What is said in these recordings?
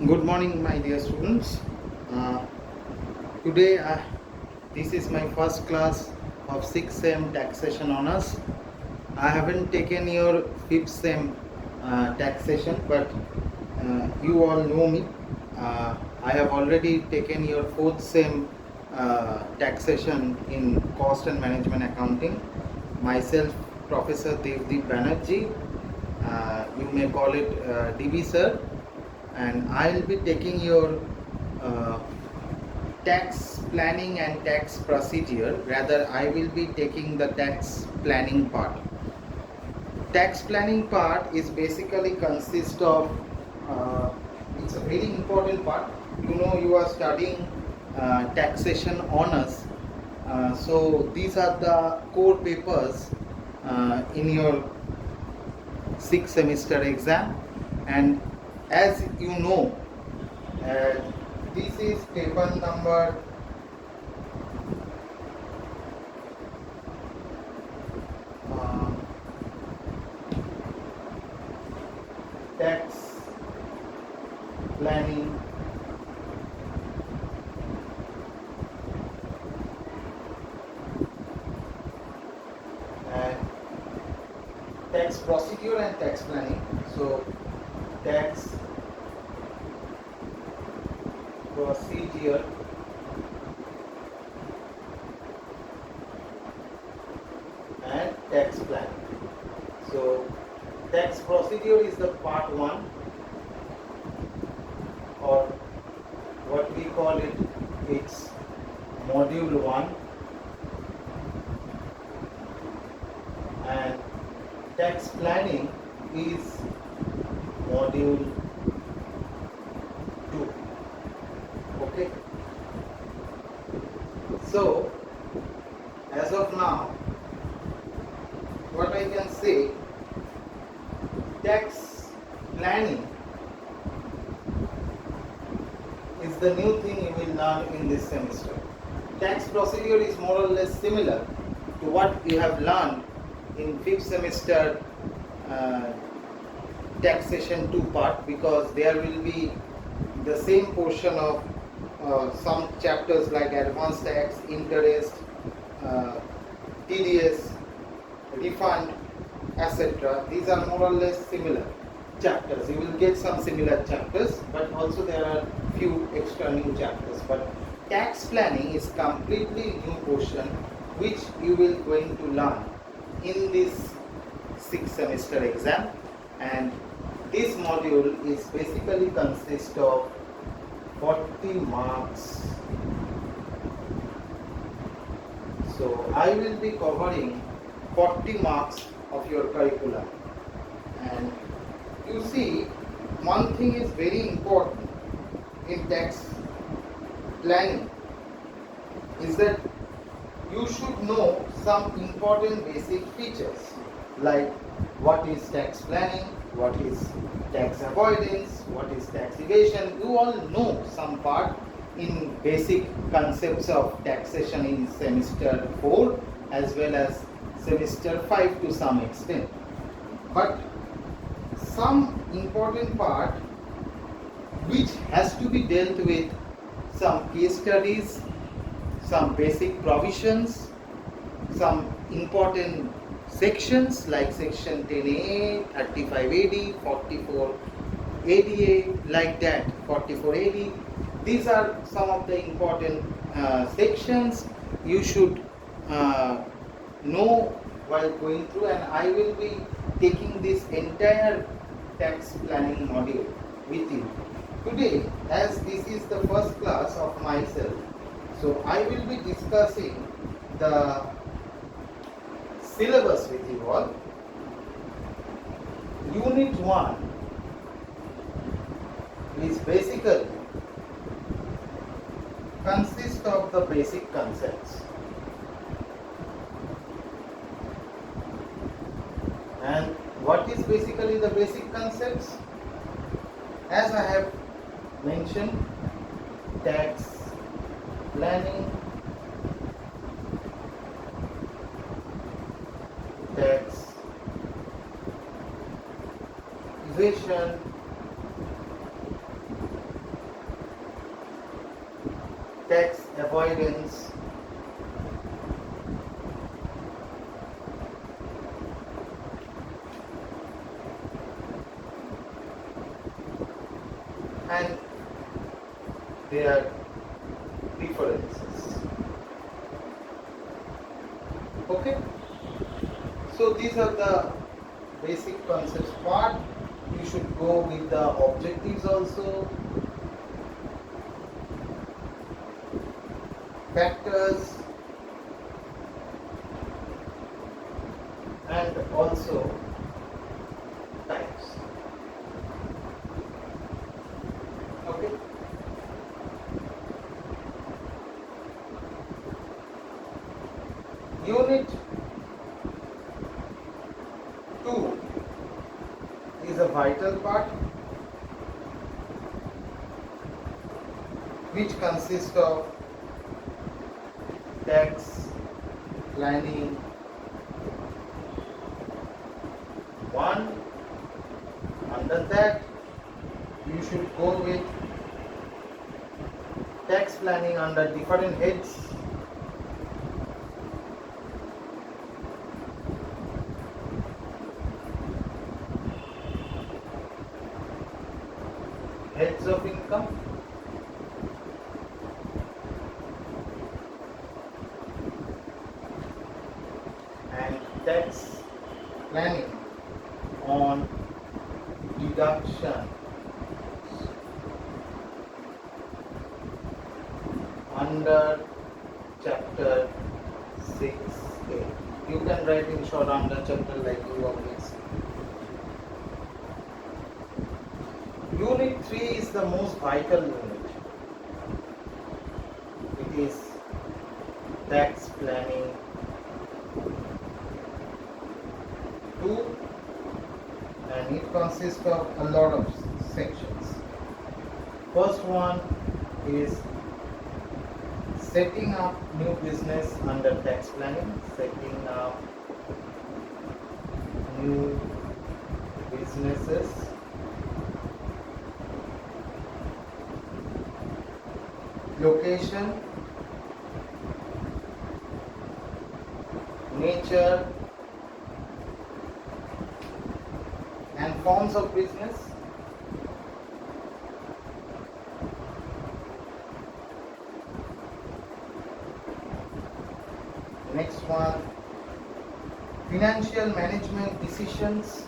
Good morning, my dear students. Uh, Today, this is my first class of 6th Sem Taxation Honors. I haven't taken your 5th Sem taxation, but you all know me. I have already taken your 4th Sem taxation in Cost and Management Accounting. Myself, Professor Devdeep Banerjee. You may call it DB sir. And I'll be taking your tax planning and tax procedure. Rather, I will be taking the tax planning part. Tax planning part is basically consist of it's a very important part. You know, you are studying taxation honors, so these are the core papers in your 6th semester exam. And as you know, this is paper number tax planning and tax procedure and tax planning. So tax procedure and tax planning. So tax procedure is the part 1, or what we call it, it's module 1, and tax planning is module 2. Okay, so as of now, what I can say, tax planning is the new thing you will learn in this semester. Tax procedure is more or less similar to what you have learned in 5th semester taxation 2 part, because there will be the same portion of some chapters like advance tax, interest, TDS, refund, etc. These are more or less similar chapters. You will get some similar chapters, but also there are few extra new chapters. But tax planning is completely new portion which you will going to learn in this 6th semester exam, and this module is basically consist of 40 marks. So I will be covering 40 marks of your curriculum. And you see, one thing is very important in tax planning is that you should know some important basic features, like what is tax planning, what is tax avoidance, what is tax evasion. You all know some part in basic concepts of taxation in semester 4 as well as semester 5 to some extent. But some important part which has to be dealt with, some case studies, some basic provisions, some important sections like section 10A, 35AD, 44ADA, like that, 44AD. These are some of the important sections you should know while going through, and I will be taking this entire tax planning module with you. Today, as this is the first class of myself, so I will be discussing the syllabus with you all. Unit 1 is basically consists of the basic concepts. And what is basically the basic concepts? As I have mentioned, tax planning, tax evasion, tax avoidance, and their differences. Okay, so these are the basic concepts part. You should go with the objectives also, factors, and also types. Okay. Unit 2 is a vital part which consists of tax planning 1. Under that, you should go with tax planning under different heads. Heads of income, and tax planning on deduction under chapter 6A. You can write in short under chapter like you always see. Unit 3 is the most vital unit. It is tax planning 2, and it consists of a lot of sections. First one is setting up new business under tax planning, setting up new businesses, location, nature, and forms of business. Next one, financial management decisions.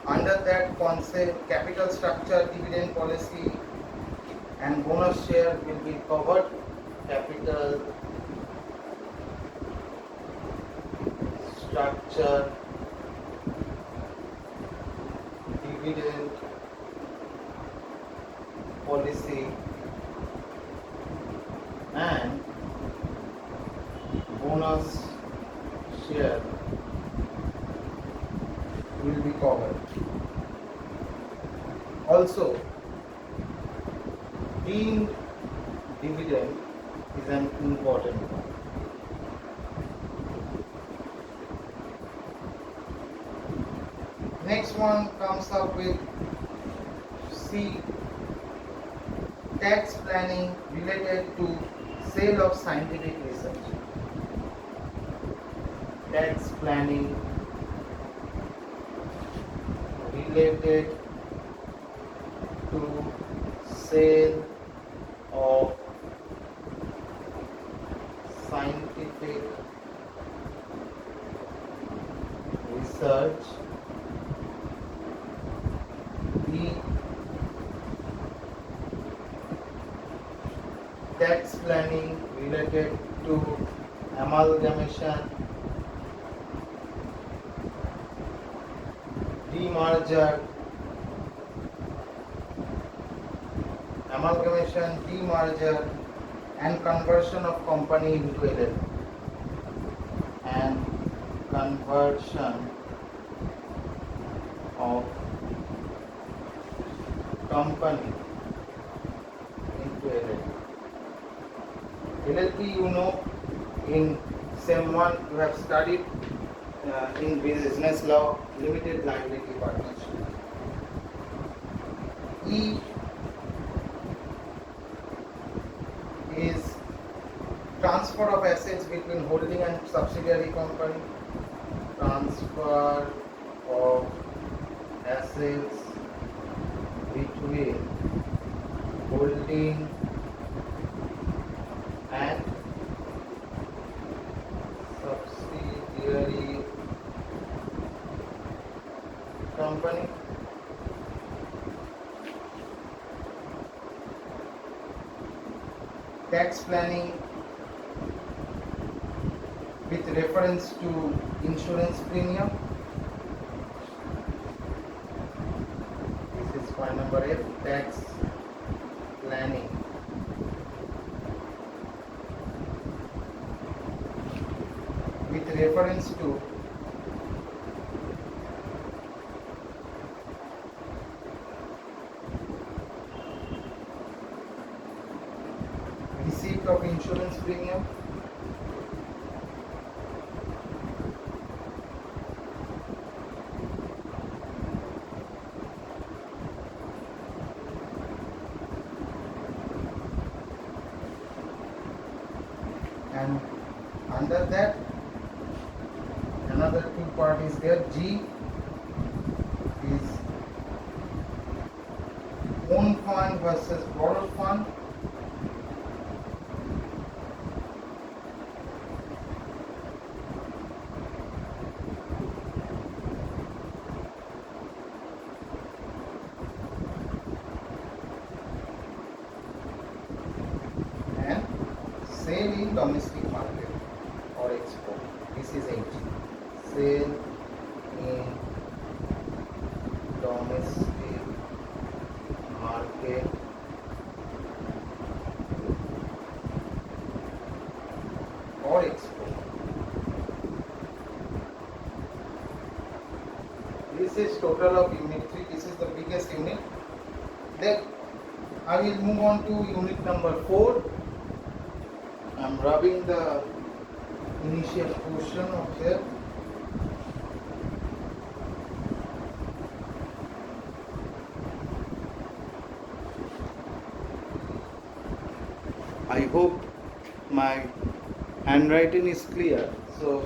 Under that concept, capital structure, dividend policy, and bonus share will be covered. Capital structure, dividend policy, and bonus share will be covered. Also, deemed dividend is an important one. Next one comes up with C, tax planning related to sale of scientific research. Tax planning related to sale of scientific research. D, tax planning related to amalgamation, demerger, amalgamation, demerger, and conversion of company into LLP, and conversion of company into LLP. LLP, you know, In Sem-1 you have studied in business law, limited liability partnership. E is transfer of assets between holding and subsidiary company. Transfer of assets between holding and subsidiary company. Tax planning with reference to insurance premium. This is point number F, tax planning. With reference to receipt of insurance premium. And under that another two part is there. G is own fund versus borrowed fund. And sale in domestic market or export. This is 80. Sale in domestic market or export. This is total of unit 3. This is the biggest unit. Then I will move on to unit number 4. I am rubbing the initial portion of here. I hope my handwriting is clear. So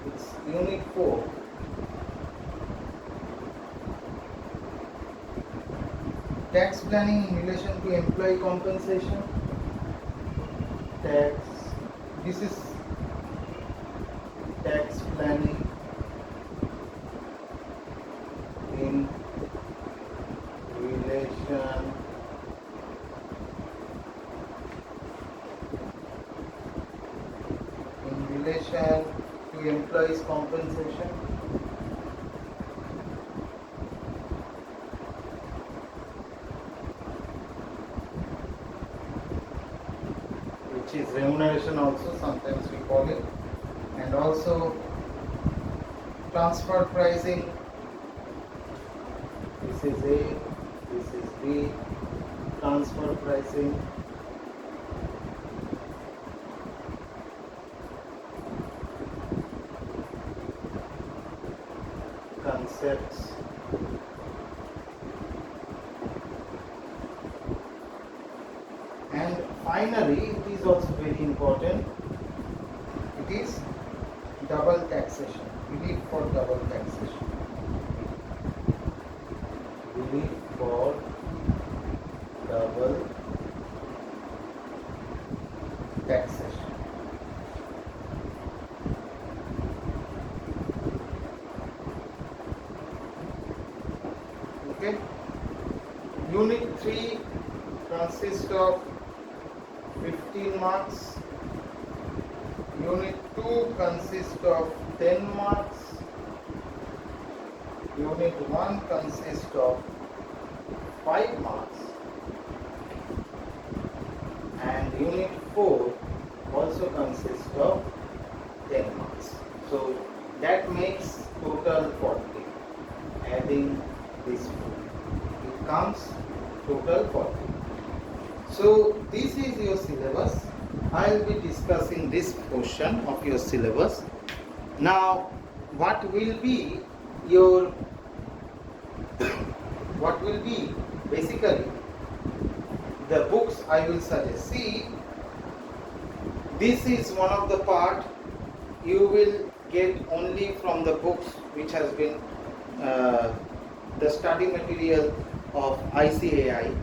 it's unit 4. Tax planning in relation to employee compensation. Tax. This is tax planning in relation to employees' compensation. Which is remuneration also, sometimes we call it. And also transfer pricing. This is A, this is B, transfer pricing. Concepts. And finally, it is also very important, it is double taxation, relief for double taxation. Relief for double taxation. Okay. Unit 3 consists of 15 marks. Unit 2 consists of 10 marks. Unit 1 consists of 5 marks. And Unit 4 also consists of 10 marks. So that makes total 40. Adding this 4, it comes total 40. So this is your syllabus. I will be discussing this portion of your syllabus. Now, what will be your, what will be basically the books I will suggest. See, this is one of the part you will get only from the books which has been the study material of ICAI,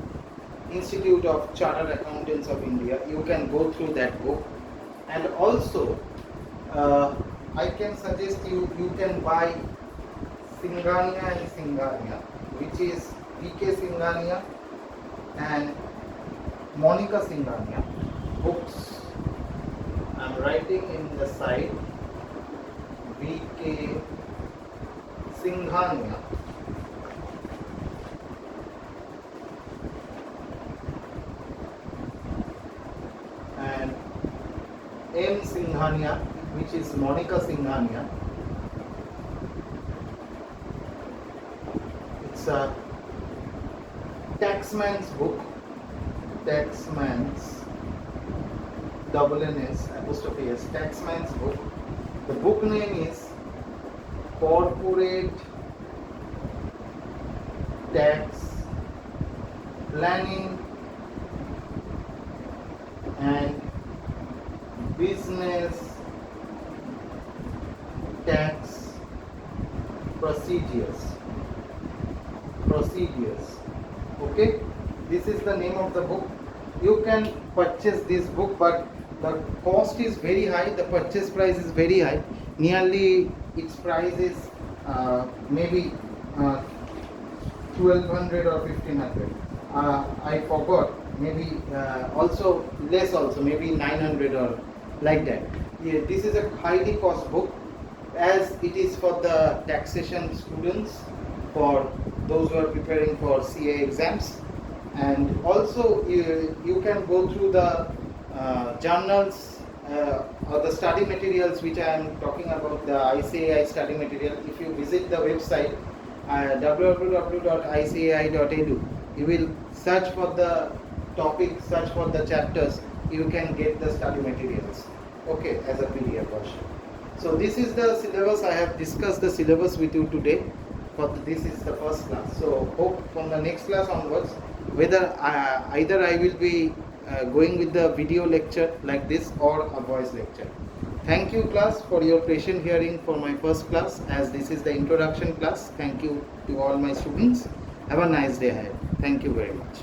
Institute of Chartered Accountants of India. You can go through that book, and also I can suggest you can buy Singhania and Singhania, which is PK Singhania and Monica Singhania books. I am writing in the side PK Singhania and M Singhania, which is Monica Singhania. It's a taxman's book, taxman's double NS apostrophe S, taxman's book. The book name is Corporate Tax Planning and Business Tax Procedures. Okay, this is the name of the book. You can purchase this book, but the cost is very high. The purchase price is very high. Nearly its price is maybe 1200 or 1500. I forgot. Maybe also less, also maybe 900 or like that. Yeah, this is a highly cost book, as it is for the taxation students, for those who are preparing for CA exams, and also you can go through the journals or the study materials which I am talking about, the ICAI study material. If you visit the website www.icai.edu, you will search for the topic, search for the chapters, you can get the study materials, okay, as a PDF version. So this is the syllabus. I have discussed the syllabus with you today. This is the first class. So hope from the next class onwards, whether either I will be going with the video lecture like this or a voice lecture. Thank you class for your patient hearing for my first class, as this is the introduction class. Thank you to all my students. Have a nice day ahead. Thank you very much.